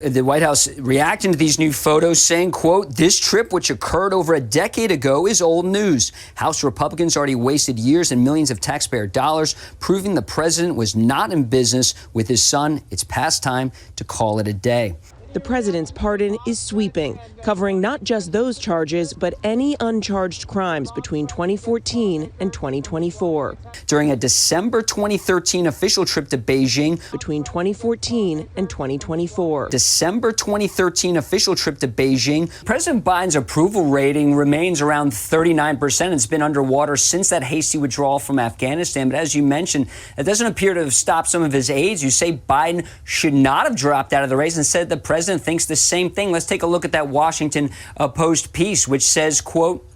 The White House reacting to these new photos, saying, quote, "This trip, which occurred over a decade ago, is old news. House Republicans already wasted years and millions of taxpayer dollars, proving the president was not in business with his son. It's past time to call it a day." The president's pardon is sweeping, covering not just those charges, but any uncharged crimes between 2014 and 2024. During a December 2013 official trip to Beijing. Between 2014 and 2024. December 2013 official trip to Beijing. President Biden's approval rating remains around 39%. It's been underwater since that hasty withdrawal from Afghanistan. But as you mentioned, it doesn't appear to have stopped some of his aides who say Biden should not have dropped out of the race, and said the president thinks the same thing. Let's take a look at that Washington Post piece, which says, quote,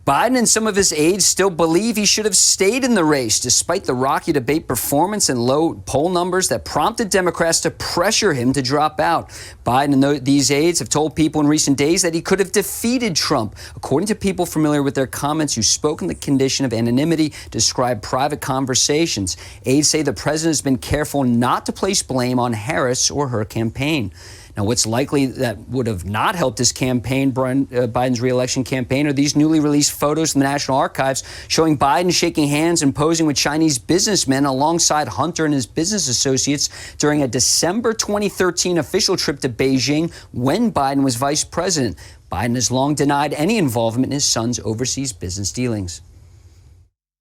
"Biden and some of his aides still believe he should have stayed in the race, despite the rocky debate performance and low poll numbers that prompted Democrats to pressure him to drop out. Biden and these aides have told people in recent days that he could have defeated Trump. According to people familiar with their comments who spoke in the condition of anonymity, describe private conversations. Aides say the president has been careful not to place blame on Harris or her campaign." Now, what's likely that would have not helped his campaign, Biden's reelection campaign, are these newly released photos from the National Archives showing Biden shaking hands and posing with Chinese businessmen alongside Hunter and his business associates during a December 2013 official trip to Beijing when Biden was vice president. Biden has long denied any involvement in his son's overseas business dealings.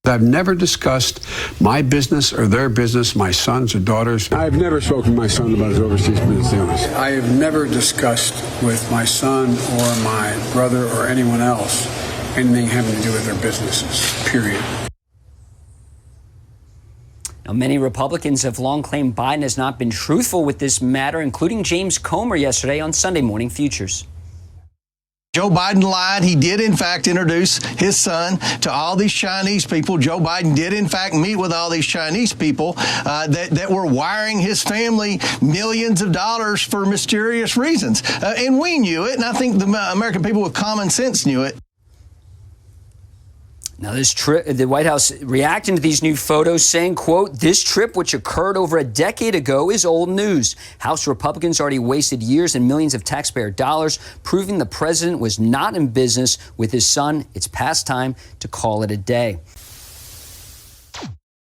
I've never discussed my business or their business, my sons or daughters. I've never spoken to my son about his overseas business dealings. I have never discussed with my son or my brother or anyone else anything having to do with their businesses, period. Now, many Republicans have long claimed Biden has not been truthful with this matter, including James Comer yesterday on Sunday Morning Futures. Joe Biden lied. He did, in fact, introduce his son to all these Chinese people. Joe Biden did, in fact, meet with all these Chinese people that were wiring his family millions of dollars for mysterious reasons. And we knew it, and I think the American people with common sense knew it. Now, the White House reacting to these new photos, saying, quote, "This trip, which occurred over a decade ago, is old news. House Republicans already wasted years and millions of taxpayer dollars, proving the president was not in business with his son. It's past time to call it a day."